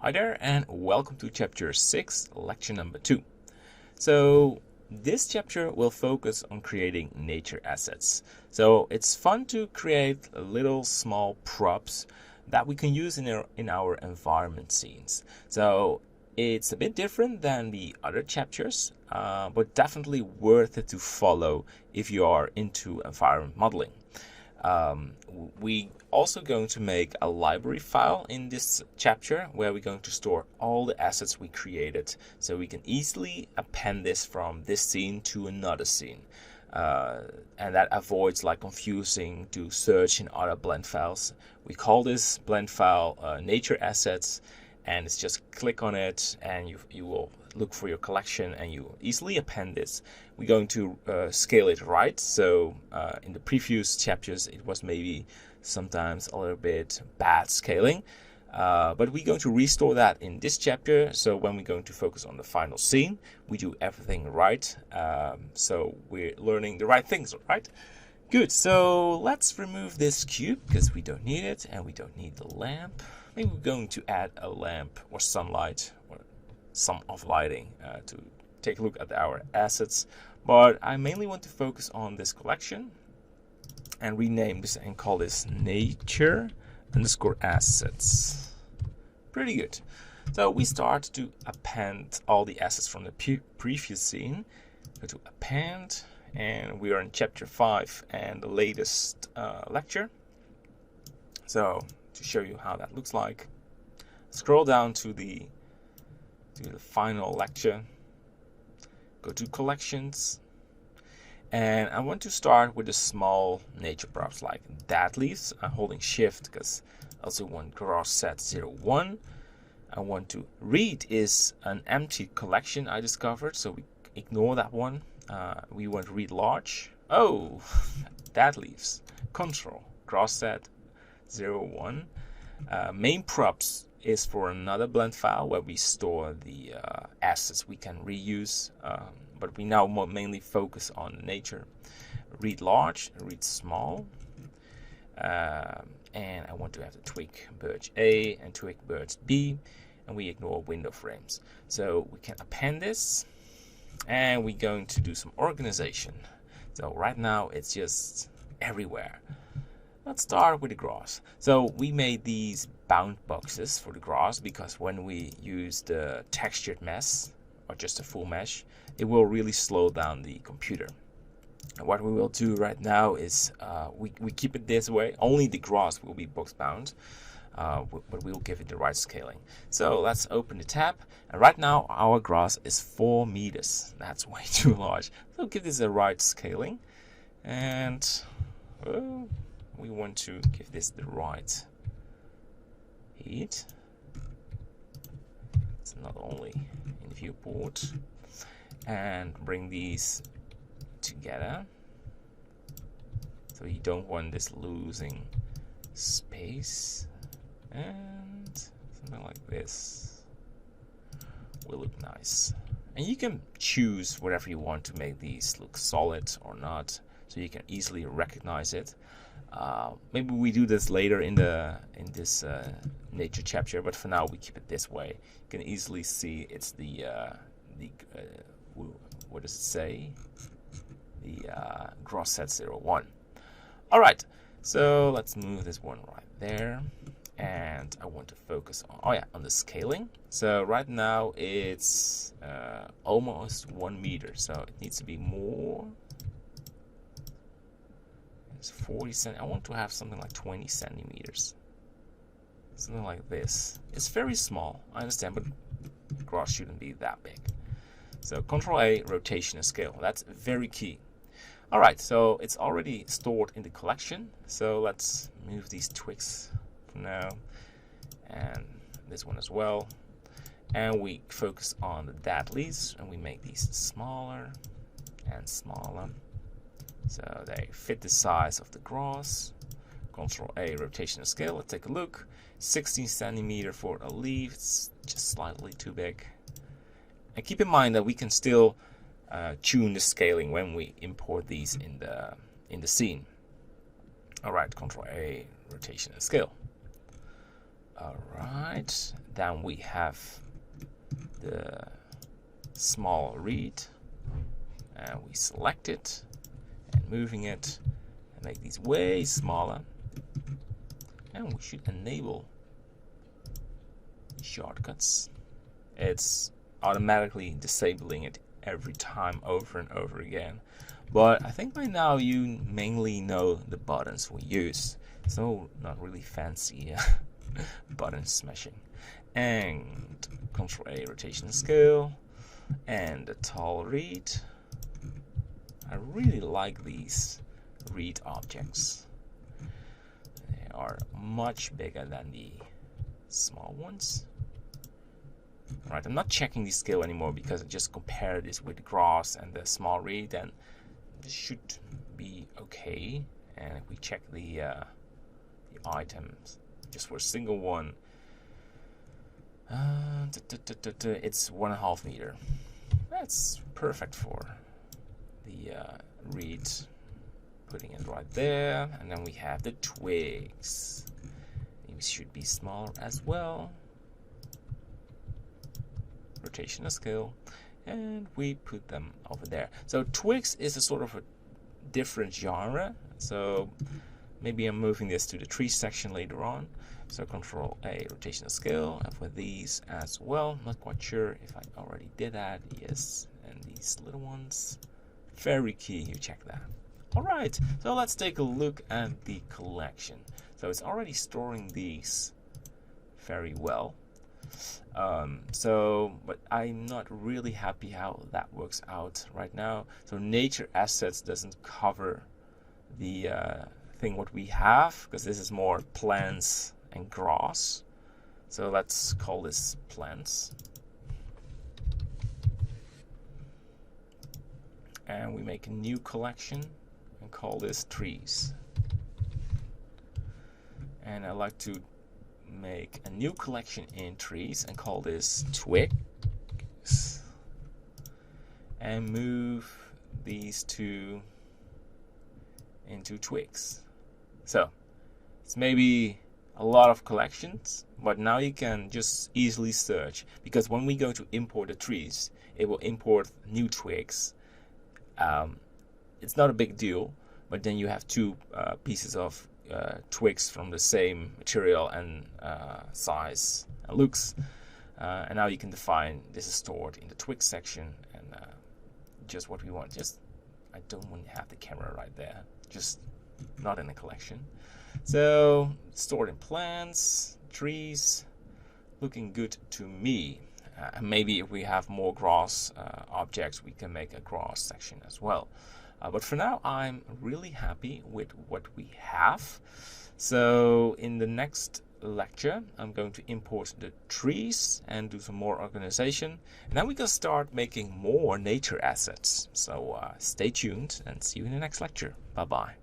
Hi there, and welcome to chapter 6, lecture number 2. So this chapter will focus on creating nature assets. So it's fun to create little small props that we can use in our environment scenes. So it's a bit different than the other chapters, but definitely worth it to follow if you are into environment modeling. We also going to make a library file in this chapter where we're going to store all the assets we created, so we can easily append this from this scene to another scene, and that avoids like confusing to search in other blend files. We call this blend file nature assets, and it's just click on it and you will look for your collection and you easily append this. We're going to scale it right. So in the previous chapters it was maybe sometimes a little bit bad scaling, but we're going to restore that in this chapter. So when we're going to focus on the final scene, we do everything right. So we're learning the right things, right? Good, so let's remove this cube because we don't need it and we don't need the lamp. Maybe we're going to add a lamp or sunlight or some off lighting to take a look at our assets. But I mainly want to focus on this collection and rename this and call this nature underscore assets. Pretty good. So we start to append all the assets from the previous scene. Go to append. And we are in chapter 5 and the latest lecture. So to show you how that looks like, scroll down to the final lecture, go to collections, and I want to start with the small nature props like that leaves. I'm holding shift because I also want grass set 01. I want to read is an empty collection I discovered, so we ignore that one. We want to read large. Oh, that leaves. Control, cross set 01. Main props is for another blend file where we store the assets we can reuse. But we now mainly focus on nature. Read large, read small. And I want to have the twig birch A and twig birch B. And we ignore window frames. So we can append this. And we're going to do some organization. So right now it's just everywhere. Let's start with the grass. So we made these bound boxes for the grass because when we use the textured mesh or just a full mesh, it will really slow down the computer. And what we will do right now is we keep it this way. Only the grass will be box bound. But we will give it the right scaling. So let's open the tab, and right now our grass is 4 meters. That's way too large. So give this the right scaling, and we want to give this the right heat. It's not only in viewport, and bring these together. So you don't want this losing space. And something like this will look nice. And you can choose whatever you want to make these look solid or not, so you can easily recognize it. Maybe we do this later in this nature chapter, but for now we keep it this way. You can easily see it's the what does it say? The grass set 01. All right, so let's move this one right there. And I want to focus on the scaling. So right now it's almost 1 meter, so it needs to be more. It's 40 cent. I want to have something like 20 centimeters, something like this. It's very small, I understand, but grass shouldn't be that big. So Control A, rotation and scale. That's very key. All right, so it's already stored in the collection. So let's move these twigs now, and this one as well, and we focus on the dead leaves and we make these smaller and smaller so they fit the size of the grass. Control A, rotation and scale. Let's take a look. 16 centimeter for a leaf. It's just slightly too big. And keep in mind that we can still tune the scaling when we import these in the scene. All right, Control A, rotation and scale. Alright, then we have the small reed, and we select it and moving it and make these way smaller, and we should enable shortcuts. It's automatically disabling it every time over and over again, but I think by now you mainly know the buttons we use, so not really fancy button smashing. And Control A rotation scale and the tall reed. I really like these reed objects. They are much bigger than the small ones. Right, I'm not checking the scale anymore because I just compare this with grass and the small reed, and this should be okay. And if we check the items just for a single one, it's 1.5 meter. That's perfect for the reed. Putting it right there, and then we have the twigs. These should be smaller as well. Rotational scale, and we put them over there. So twigs is a sort of a different genre, so maybe I'm moving this to the tree section later on. So Control A rotational scale, and for these as well, not quite sure if I already did that. Yes, and these little ones, very key you check that. Alright, so let's take a look at the collection. So it's already storing these very well. But I'm not really happy how that works out right now. So nature assets doesn't cover the thing what we have, because this is more plants and grass. So let's call this plants. And we make a new collection and call this trees. And I like to make a new collection in trees and call this twigs, and move these two into twigs. So it's maybe a lot of collections, but now you can just easily search, because when we go to import the trees, it will import new twigs. It's not a big deal, but then you have two pieces of twigs from the same material and size and looks, and now you can define this is stored in the twig section, and just what we want. Just I don't want to have the camera right there, just not in a collection. So stored in plants, trees, looking good to me. Maybe if we have more grass objects, we can make a grass section as well. But for now, I'm really happy with what we have. So in the next lecture, I'm going to import the trees and do some more organization. And then we can start making more nature assets. So stay tuned and see you in the next lecture. Bye-bye.